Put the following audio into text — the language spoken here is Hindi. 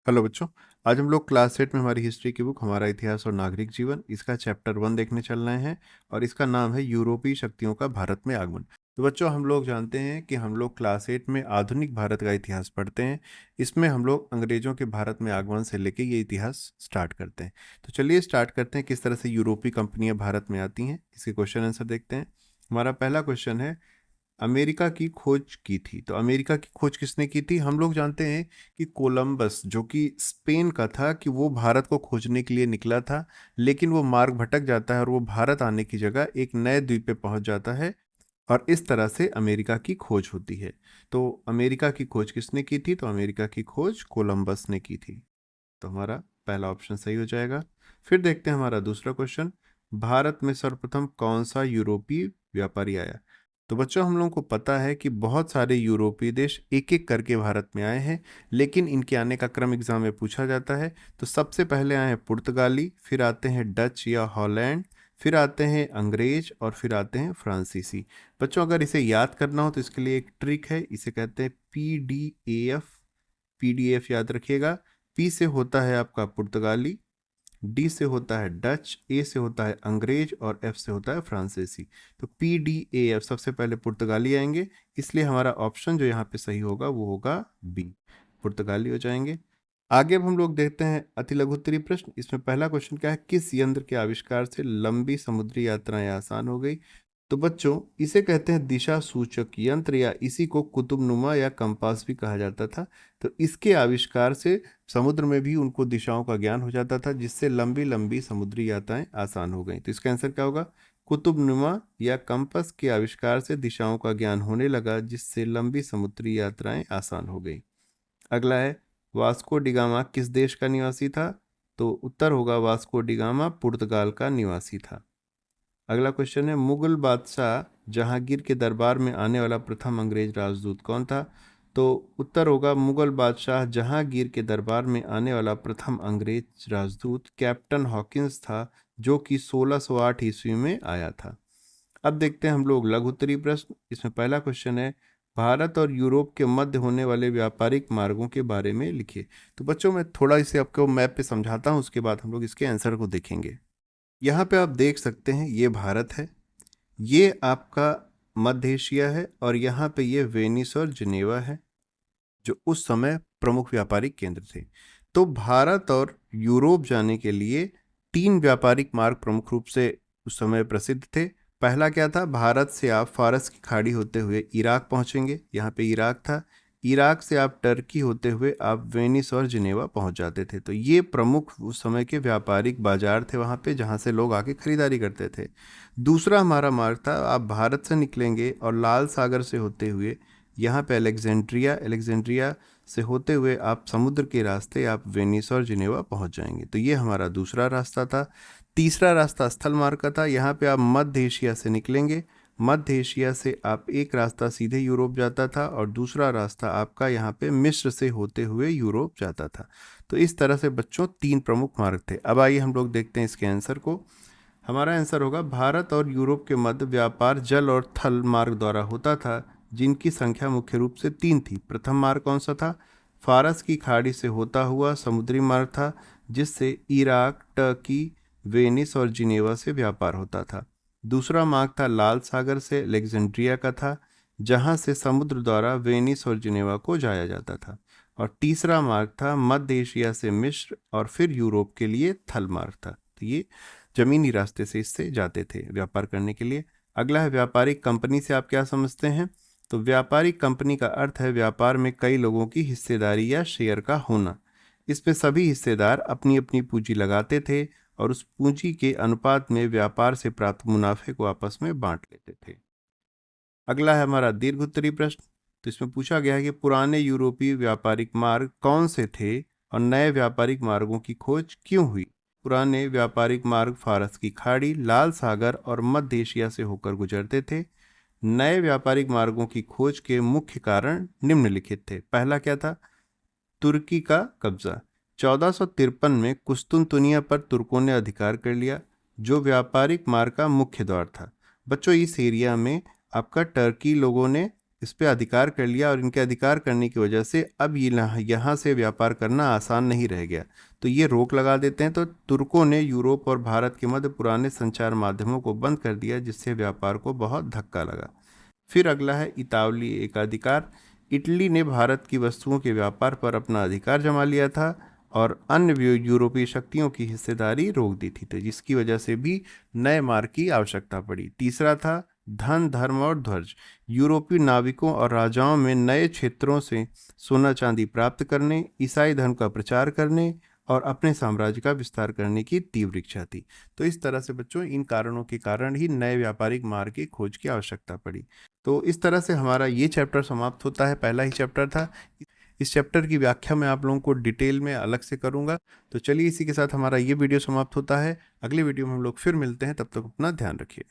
हेलो बच्चों। आज हम लोग क्लास 8 में हमारी हिस्ट्री की बुक हमारा इतिहास और नागरिक जीवन इसका चैप्टर 1 देखने चल रहे हैं और इसका नाम है यूरोपीय शक्तियों का भारत में आगमन। तो बच्चों, हम लोग जानते हैं कि हम लोग क्लास 8 में आधुनिक भारत का इतिहास पढ़ते हैं। इसमें हम लोग अंग्रेजों के भारत में आगमन से लेके ये इतिहास स्टार्ट करते हैं। तो चलिए स्टार्ट करते हैं किस तरह से यूरोपीय कंपनियां भारत में आती हैं। इसके क्वेश्चन आंसर देखते हैं। हमारा पहला क्वेश्चन है, अमेरिका की खोज की थी। तो अमेरिका की खोज किसने की थी? हम लोग जानते हैं कि कोलंबस, जो कि स्पेन का था, कि वो भारत को खोजने के लिए निकला था, लेकिन वो मार्ग भटक जाता है और वो भारत आने की जगह एक नए द्वीप पे पहुंच जाता है और इस तरह से अमेरिका की खोज होती है। तो अमेरिका की खोज किसने की थी? तो अमेरिका की खोज कोलंबस ने की थी। तो हमारा पहला ऑप्शन सही हो जाएगा। फिर देखते हैं हमारा दूसरा क्वेश्चन, भारत में सर्वप्रथम कौन सा यूरोपीय व्यापारी आया? तो बच्चों, हम लोगों को पता है कि बहुत सारे यूरोपीय देश एक एक करके भारत में आए हैं, लेकिन इनके आने का क्रम एग्जाम में पूछा जाता है। तो सबसे पहले आए हैं पुर्तगाली, फिर आते हैं डच या हॉलैंड, फिर आते हैं अंग्रेज और फिर आते हैं फ्रांसीसी। बच्चों, अगर इसे याद करना हो तो इसके लिए एक ट्रिक है, इसे कहते हैं पीडीएफ। पीडीएफ याद रखिएगा। पी से होता है आपका पुर्तगाली, डी से होता है डच, ए से होता है अंग्रेज और एफ से होता है फ्रांसीसी। तो पी डी ए एफ, सबसे पहले पुर्तगाली आएंगे, इसलिए हमारा ऑप्शन जो यहाँ पे सही होगा वो होगा बी, पुर्तगाली हो जाएंगे। आगे अब हम लोग देखते हैं अति लघुत्तरीय प्रश्न। इसमें पहला क्वेश्चन क्या है, किस यंत्र के आविष्कार से लंबी समुद्री यात्राएं आसान हो गई? तो बच्चों, इसे कहते हैं दिशा सूचक यंत्र, या इसी को कुतुबनुमा या कंपास भी कहा जाता था। तो इसके आविष्कार से समुद्र में भी उनको दिशाओं का ज्ञान हो जाता था, जिससे लंबी लंबी समुद्री यात्राएं आसान हो गई। तो इसका आंसर क्या होगा? कुतुबनुमा या कंपास के आविष्कार से दिशाओं का ज्ञान होने लगा, जिससे लंबी समुद्री यात्राएं आसान हो गई। अगला है, वास्को डिगामा किस देश का निवासी था? तो उत्तर होगा वास्को डिगामा पुर्तगाल का निवासी था। अगला क्वेश्चन है, मुगल बादशाह जहांगीर के दरबार में आने वाला प्रथम अंग्रेज राजदूत कौन था? तो उत्तर होगा मुगल बादशाह जहांगीर के दरबार में आने वाला प्रथम अंग्रेज राजदूत कैप्टन हॉकिंस था, जो कि 1608 ईस्वी में आया था। अब देखते हैं हम लोग लघु उत्तरीय प्रश्न। इसमें पहला क्वेश्चन है, भारत और यूरोप के मध्य होने वाले व्यापारिक मार्गों के बारे में लिखिए। तो बच्चों, मैं थोड़ा इसे आपको मैप पे समझाता हूँ, उसके बाद हम लोग इसके आंसर को देखेंगे। यहाँ पे आप देख सकते हैं, ये भारत है, ये आपका मध्य एशिया है, और यहाँ पे ये वेनिस और जिनेवा है, जो उस समय प्रमुख व्यापारिक केंद्र थे। तो भारत और यूरोप जाने के लिए तीन व्यापारिक मार्ग प्रमुख रूप से उस समय प्रसिद्ध थे। पहला क्या था? भारत से आप फारस की खाड़ी होते हुए इराक पहुंचेंगे, यहाँ पे इराक था। इराक से आप टर्की होते हुए आप वेनिस और जिनेवा पहुंच जाते थे। तो ये प्रमुख उस समय के व्यापारिक बाजार थे वहाँ पे, जहाँ से लोग आके खरीदारी करते थे। दूसरा हमारा मार्ग था, आप भारत से निकलेंगे और लाल सागर से होते हुए यहाँ पे अलेक्जेंड्रिया, अलेक्जेंड्रिया से होते हुए आप समुद्र के रास्ते आप वेनिस और जिनेवा पहुँच जाएंगे। तो ये हमारा दूसरा रास्ता था। तीसरा रास्ता स्थल मार्ग का था, यहाँ पे आप मध्य एशिया से निकलेंगे, मध्य एशिया से आप एक रास्ता सीधे यूरोप जाता था और दूसरा रास्ता आपका यहाँ पे मिस्र से होते हुए यूरोप जाता था। तो इस तरह से बच्चों तीन प्रमुख मार्ग थे। अब आइए हम लोग देखते हैं इसके आंसर को। हमारा आंसर होगा, भारत और यूरोप के मध्य व्यापार जल और थल मार्ग द्वारा होता था, जिनकी संख्या मुख्य रूप से तीन थी। प्रथम मार्ग कौन सा था? फारस की खाड़ी से होता हुआ समुद्री मार्ग था, जिससे इराक, टर्की, वेनिस और जिनेवा से व्यापार होता था। दूसरा मार्ग था लाल सागर से अलेक्जेंड्रिया का था, जहां से समुद्र द्वारा वेनिस और जिनेवा को जाया जाता था। और तीसरा मार्ग था मध्य एशिया से मिस्र और फिर यूरोप के लिए थल मार्ग था। तो ये जमीनी रास्ते से इससे जाते थे व्यापार करने के लिए। अगला है, व्यापारिक कंपनी से आप क्या समझते हैं? तो व्यापारिक कंपनी का अर्थ है व्यापार में कई लोगों की हिस्सेदारी या शेयर का होना। इसमें सभी हिस्सेदार अपनी अपनी पूंजी लगाते थे और उस पूंजी के अनुपात में व्यापार से प्राप्त मुनाफे को आपस में बांट लेते थे। अगला है हमारा दीर्घ उत्तरीय प्रश्न। तो इसमें पूछा गया है कि पुराने यूरोपीय व्यापारिक मार्ग कौन से थे और नए व्यापारिक मार्गों की खोज क्यों हुई? पुराने व्यापारिक मार्ग फारस की खाड़ी, लाल सागर और मध्य एशिया से होकर गुजरते थे। नए व्यापारिक मार्गों की खोज के मुख्य कारण निम्नलिखित थे। पहला क्या था? तुर्की का कब्जा। 1453 में कुस्तुनतुनिया पर तुर्कों ने अधिकार कर लिया, जो व्यापारिक मार्ग का मुख्य द्वार था। बच्चों, इस एरिया में आपका टर्की लोगों ने इस पे अधिकार कर लिया और इनके अधिकार करने की वजह से अब ये यहाँ से व्यापार करना आसान नहीं रह गया। तो ये रोक लगा देते हैं। तो तुर्कों ने यूरोप और भारत के मध्य पुराने संचार माध्यमों को बंद कर दिया, जिससे व्यापार को बहुत धक्का लगा। फिर अगला है इतावली एकाधिकार। इटली ने भारत की वस्तुओं के व्यापार पर अपना अधिकार जमा लिया था और अन्य यूरोपीय शक्तियों की हिस्सेदारी रोक दी थी, तो जिसकी वजह से भी नए मार्ग की आवश्यकता पड़ी। तीसरा था धन, धर्म और ध्वज। यूरोपीय नाविकों और राजाओं में नए क्षेत्रों से सोना चांदी प्राप्त करने, ईसाई धर्म का प्रचार करने और अपने साम्राज्य का विस्तार करने की तीव्र इच्छा थी। तो इस तरह से बच्चों इन कारणों के कारण ही नए व्यापारिक मार्ग की खोज की आवश्यकता पड़ी। तो इस तरह से हमारा ये चैप्टर समाप्त होता है। पहला ही चैप्टर था। इस चैप्टर की व्याख्या मैं आप लोगों को डिटेल में अलग से करूंगा। तो चलिए इसी के साथ हमारा ये वीडियो समाप्त होता है। अगले वीडियो में हम लोग फिर मिलते हैं, तब तक अपना ध्यान रखिए।